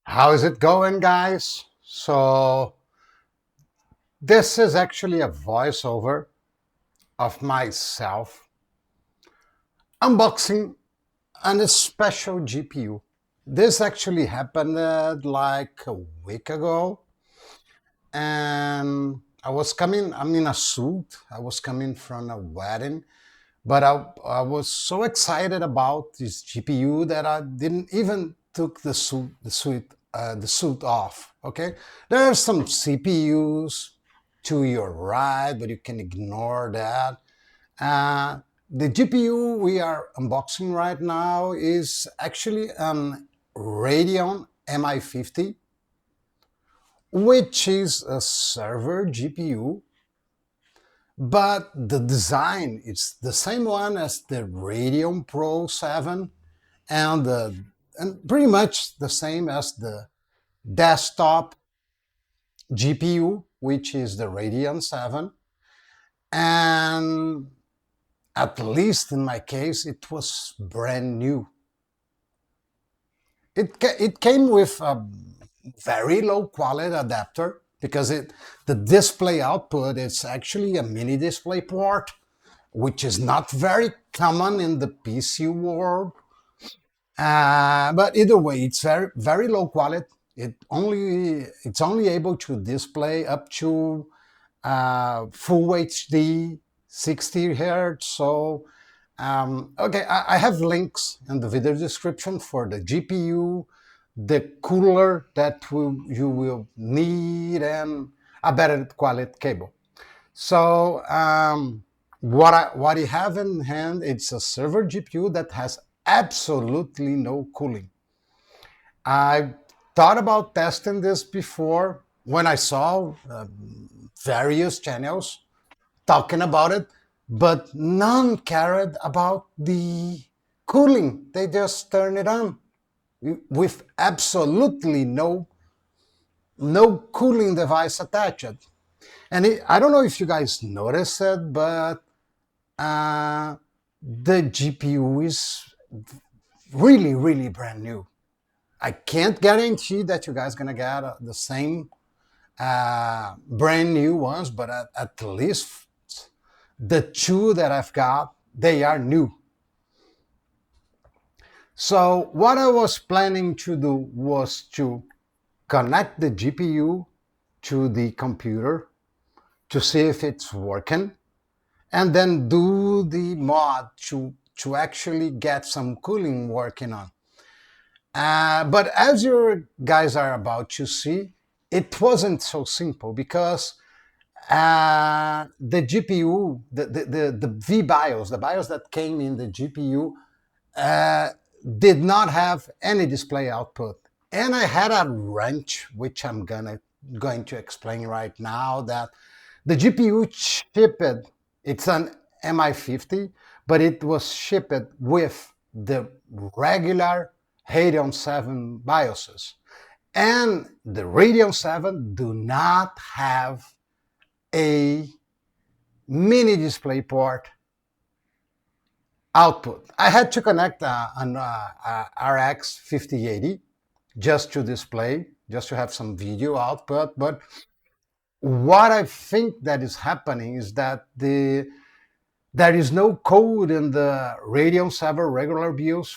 How is it going, guys? This is actually a voiceover of myself unboxing a special GPU. This actually happened like a week ago, and I'm in a suit. I was coming from a wedding, but I was so excited about this GPU that I didn't even took the suit off. Okay, there are some CPUs to your right, but you can ignore that. Uh, the GPU we are unboxing right now is actually an Radeon MI50, which is a server GPU, but the design is the same one as the Radeon Pro 7 and pretty much the same as the desktop GPU, which is the Radeon 7. And at least in my case, it was brand new. It came with a very low quality adapter because the display output is actually a mini display port, which is not very common in the PC world. But either way, it's very low quality. It's only able to display up to full HD 60 hertz. So okay, I have links in the video description for the GPU, the cooler that you will need, and a better quality cable. So what I have in hand, it's a server GPU that has absolutely no cooling. I thought about testing this before when I saw various channels talking about it, but none cared about the cooling. They just turn it on with absolutely no cooling device attached. And I don't know if you guys noticed it, but uh, the GPU is really brand new. I can't guarantee that you guys gonna get the same brand new ones, but at least the two that I've got, they are new. So what I was planning to do was to connect the GPU to the computer to see if it's working, and then do the mod to actually get some cooling working on. But as you guys are about to see, it wasn't so simple because the GPU, the VBIOS, the BIOS that came in the GPU, uh, did not have any display output. And I had a wrench, which I'm going to explain right now, that the GPU shipped, it's an MI50, but it was shipped with the regular Radeon 7 BIOSes. And the Radeon 7 do not have a mini display port output. I had to connect an RX 5080 just to display, just to have some video output. But what I think that is happening is that there is no code in the Radeon 7 regular BIOS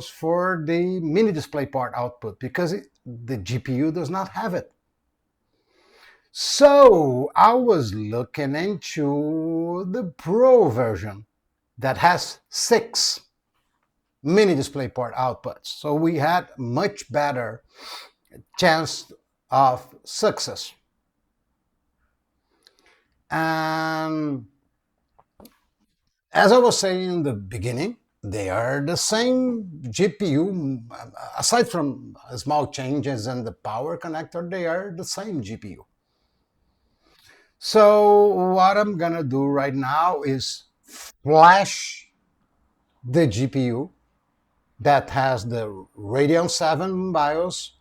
for the mini display port output because the GPU does not have it. So I was looking into the Pro version that has 6 mini DisplayPort outputs. So we had much better chance of success. And as I was saying in the beginning, they are the same GPU. Aside from small changes in the power connector, they are the same GPU. So what I'm gonna do right now is flash the GPU that has the Radeon 7 BIOS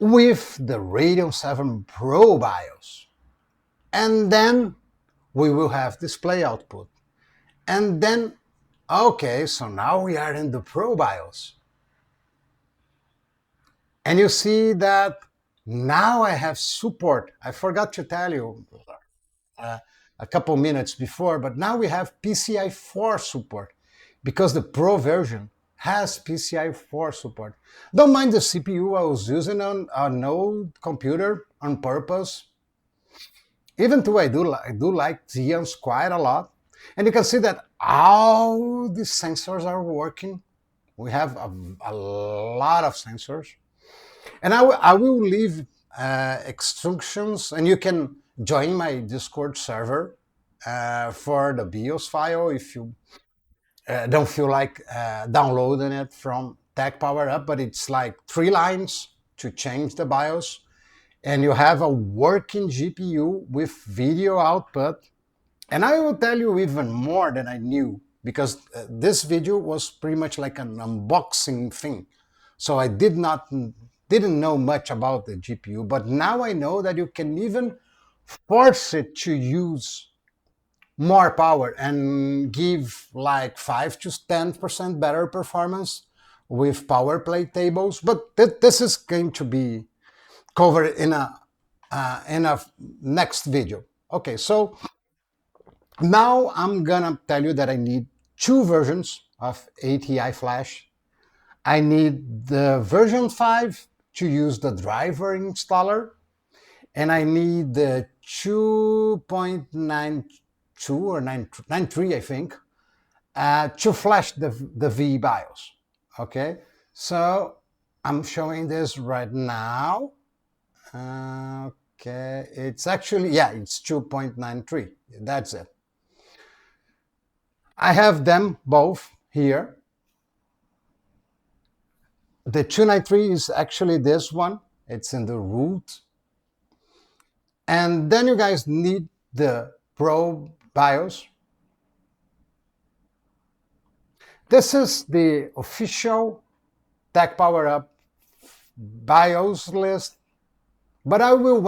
with the Radeon 7 Pro BIOS. And then we will have display output. And then, okay, so now we are in the Pro BIOS. And you see that now I have support. I forgot to tell you uh, a couple minutes before, but now we have PCI 4 support because the Pro version has PCI 4 support. Don't mind the CPU I was using on an old computer on purpose. Even though I do like Xeons quite a lot. And you can see that all the sensors are working. We have a lot of sensors. And I will leave instructions, and you can join my Discord server for the BIOS file if you don't feel like downloading it from Tech Power Up. But it's like 3 lines to change the BIOS, and you have a working GPU with video output. And I will tell you even more than I knew, because this video was pretty much like an unboxing thing. So I didn't know much about the GPU, but now I know that you can even force it to use more power and give like 5 to 10% better performance with power play tables. But this is going to be covered in a next video. Okay, so now I'm gonna tell you that I need 2 versions of ATI Flash. I need the version 5 to use the driver installer, and I need the 2.92 or 93, I think, to flash the VBIOS. Okay, so I'm showing this right now. Okay, it's actually, yeah, it's 2.93. That's it. I have them both here. The 293 is actually this one. It's in the root. And then you guys need the Pro BIOS. This is the official Tech Power Up BIOS list, but I will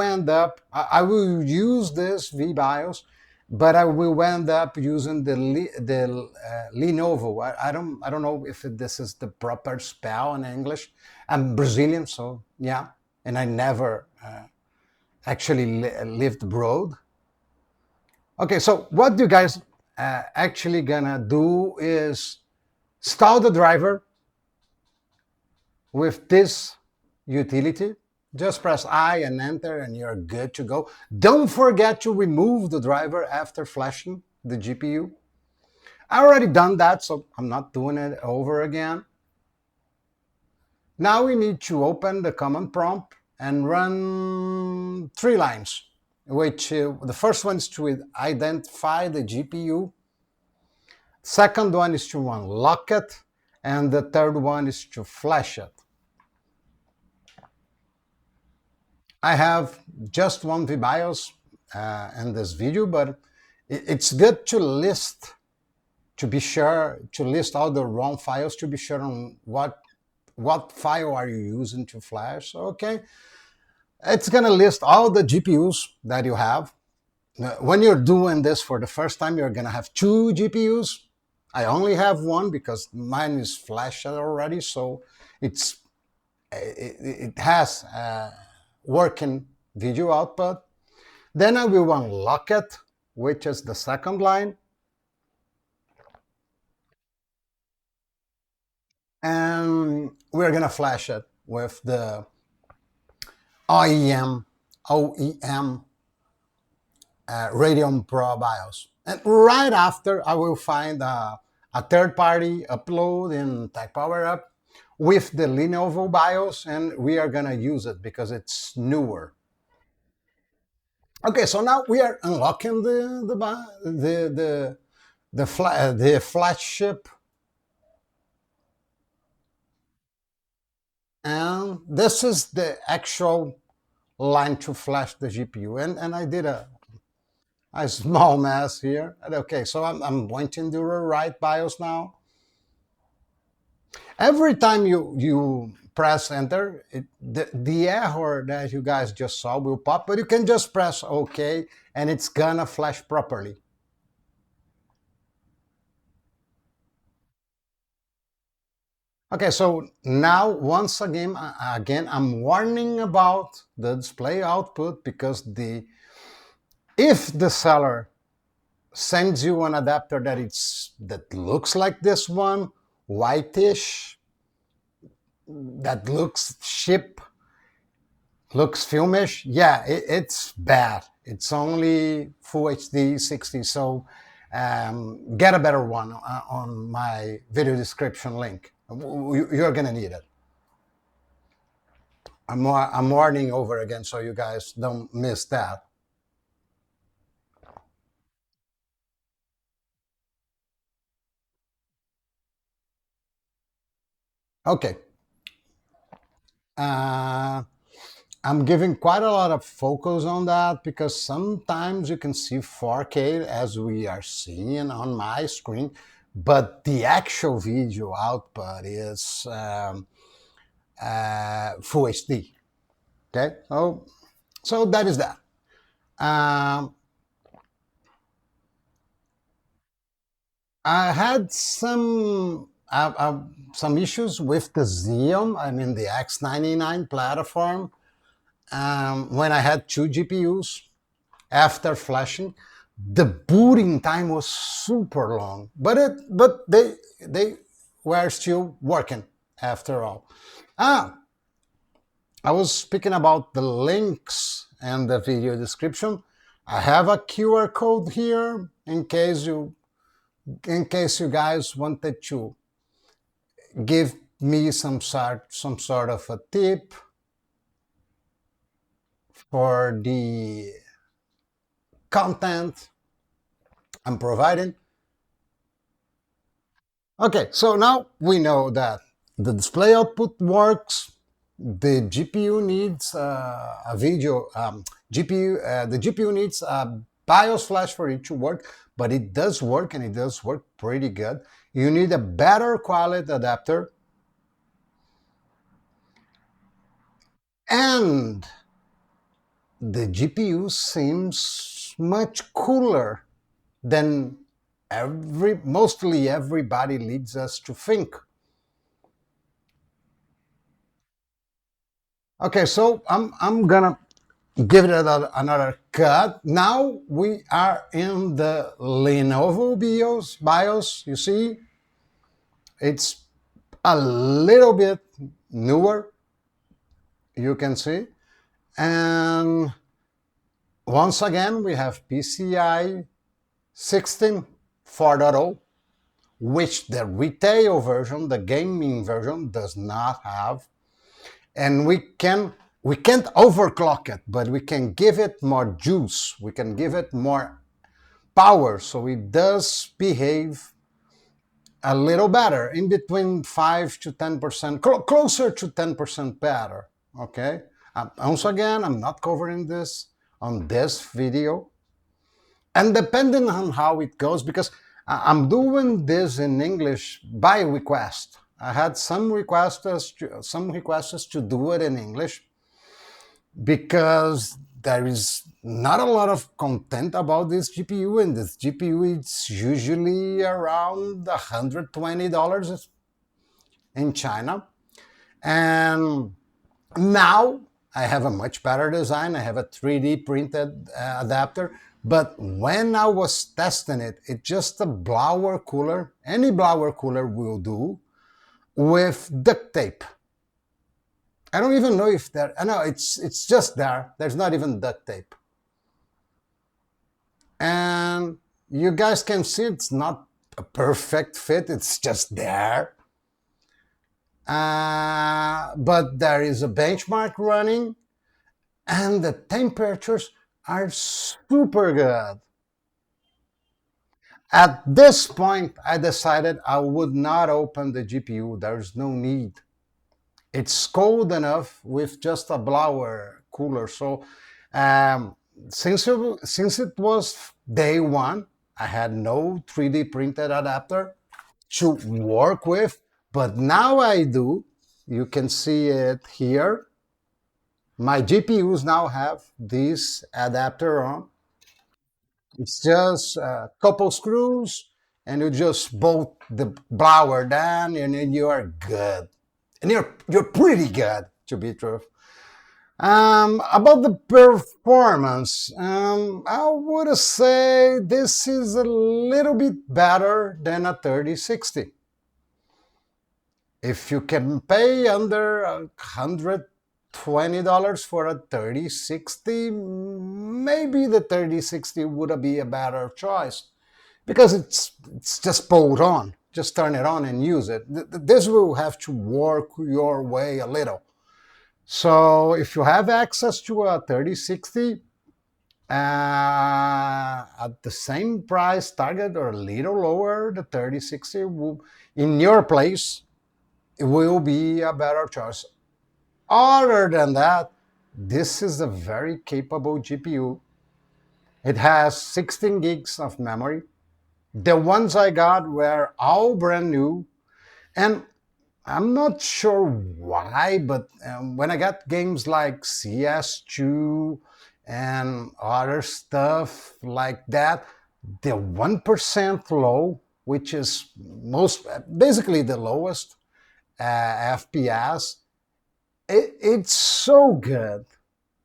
use this VBIOS, but I will end up using the Lenovo. I don't know if this is the proper spell in English. I'm Brazilian, so yeah, and I never actually lived abroad. Okay, so what you guys actually gonna do is install the driver with this utility. Just press I and enter and you're good to go. Don't forget to remove the driver after flashing the GPU. I already done that, so I'm not doing it over again. Now we need to open the command prompt and run 3 lines, which the first one is to identify the GPU. Second one is to unlock it, and the third one is to flash it. I have just one VBIOS in this video, but it's good to list, to be sure, to list all the ROM files to be sure on what file are you using to flash. Okay, it's gonna list all the GPUs that you have. When you're doing this for the first time, you're gonna have 2 GPUs. I only have one because mine is flashed already, so it has working video output. Then I will unlock it, which is the second line. And we're gonna flash it with the OEM Radeon Pro BIOS. And right after, I will find a third-party upload in Tech Power Up with the Lenovo BIOS, and we are gonna use it because it's newer. Okay, so now we are unlocking the flagship, and this is the actual line to flash the GPU. And I did a small mess here. Okay, so I'm pointing to the right BIOS now. Every time you press enter, the error that you guys just saw will pop, but you can just press OK and it's gonna flash properly. Okay, so now once again, I'm warning about the display output because the if the seller sends you an adapter that looks like this one, whitish, that looks cheap, looks filmish, yeah, it's bad. It's only Full HD 60, so get a better one on my video description link. You're gonna need it. I'm warning over again so you guys don't miss that. Okay. Uh, I'm giving quite a lot of focus on that because sometimes you can see 4K as we are seeing on my screen, but the actual video output is Full HD. Okay, so that is that. Um, I had some issues with the Xeon. I mean the X99 platform when I had two GPUs after flashing. The booting time was super long, but they were still working after all. Ah, I was speaking about the links and the video description. I have a QR code here in case you guys wanted to give me some sort of a tip for the content I'm providing. Okay, so now we know that the display output works. The GPU needs a video GPU. The GPU needs a BIOS flash for it to work, but it does work and it does work pretty good. You need a better quality adapter, and the GPU seems much cooler than mostly everybody leads us to think. Okay, so I'm gonna give it another cut. Now we are in the Lenovo BIOS. You see, it's a little bit newer. You can see, and once again we have PCI 16 4.0, which the retail version, the gaming version, does not have. And we can't overclock it, but we can give it more juice. We can give it more power, so it does behave a little better, in between 5 to 10%, closer to 10% better. Okay. Once again, I'm not covering this on this video, and depending on how it goes, because I'm doing this in English by request. I had some requests to do it in English because there is not a lot of content about this GPU, and this GPU it's usually around $120 in China. And now I have a much better design. I have a 3D printed adapter. But when I was testing it, it's just a blower cooler. Any blower cooler will do with duct tape. I don't even know if there. I know it's just there. There's not even duct tape, and you guys can see it's not a perfect fit. It's just there. But there is a benchmark running, and the temperatures are super good. At this point, I decided I would not open the GPU. There's no need. It's cold enough with just a blower cooler. So um, since it was day one, I had no 3D printed adapter to work with, but now I do. You can see it here. My GPUs now have this adapter on. It's just a couple screws and you just bolt the blower down, and then you are good. And you're pretty good, to be true. About the performance, I would say this is a little bit better than a 3060. If you can pay under $120 for a 3060, maybe the 3060 would be a better choice because it's just bolt on. Just turn it on and use it. This will have to work your way a little. So if you have access to a 3060 at the same price target or a little lower, the 3060 will, in your place, it will be a better choice. Other than that, this is a very capable GPU. It has 16 gigs of memory. The ones I got were all brand new. And I'm not sure why, but when I got games like CS2 and other stuff like that, the 1% low, which is most basically the lowest FPS, it's so good.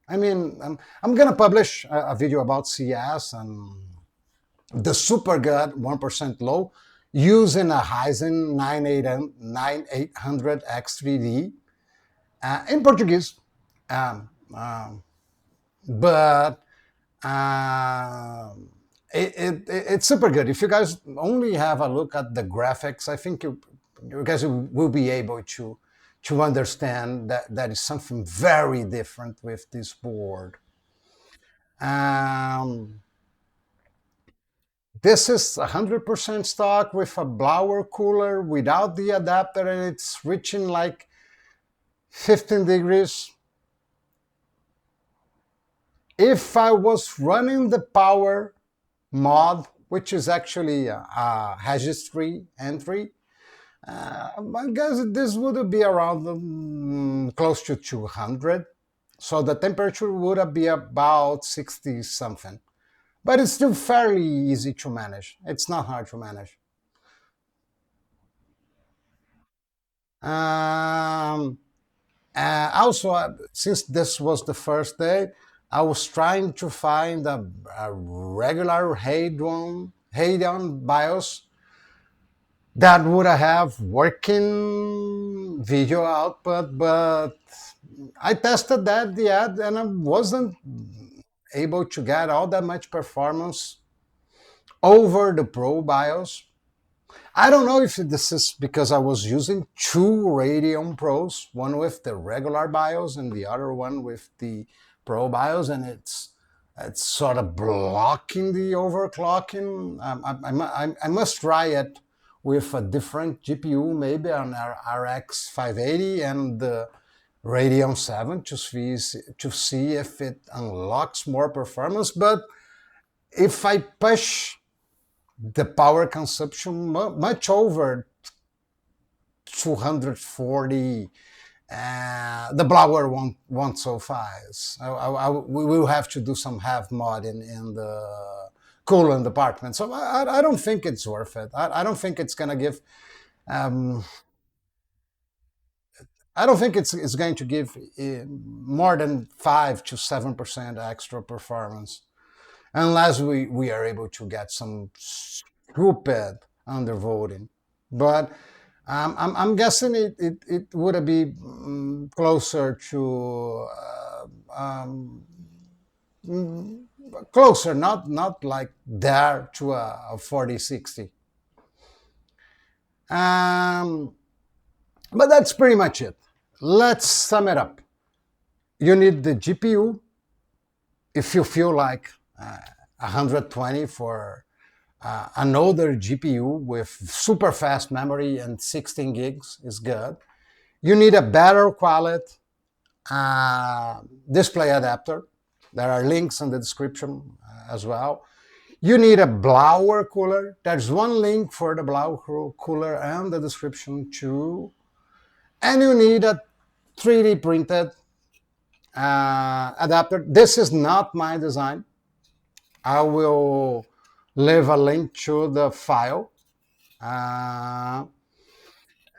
I mean, I'm gonna publish a video about CS and the super good 1% low using a Ryzen 9800 X3D in Portuguese. Um, um, but it's super good. If you guys only have a look at the graphics, I think you guys will be able to understand that that is something very different with this board. Um, this is 100% stock with a blower cooler without the adapter, and it's reaching like 15 degrees. If I was running the power mod, which is actually a registry entry, I guess this would be around close to 200. So the temperature would be about 60 something. But it's still fairly easy to manage. It's not hard to manage. Um, Also, since this was the first day, I was trying to find a regular Radeon BIOS that would have working video output, but I tested that yet and I wasn't able to get all that much performance over the Pro BIOS. I don't know if this is because I was using two Radeon Pros, one with the regular BIOS and the other one with the Pro BIOS, and it's sort of blocking the overclocking. I must try it with a different GPU, maybe an RX 580 and the Radeon 7 to see if it unlocks more performance. But if I push the power consumption much over 240, the blower won't suffice. We will have to do some half mod in the coolant department. So I don't think it's worth it. I don't think it's gonna give. Um, I don't think it's going to give more than 5 to 7% extra performance, unless we are able to get some stupid undervoting. But I'm guessing it would be closer to mm, closer, not like there to a 4060. Um, but that's pretty much it. Let's sum it up. You need the GPU if you feel like 120 for an older GPU with super fast memory and 16 gigs is good. You need a better quality display adapter. There are links in the description as well. You need a blower cooler. There's one link for the blower cooler and the description too. And you need a 3D printed adapter. This is not my design. I will leave a link to the file. Uh,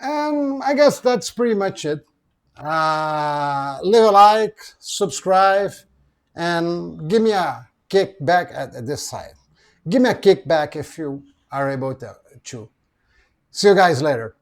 and I guess that's pretty much it. Leave a like, subscribe, and give me a kickback at this side. Give me a kickback if you are able to. See you guys later.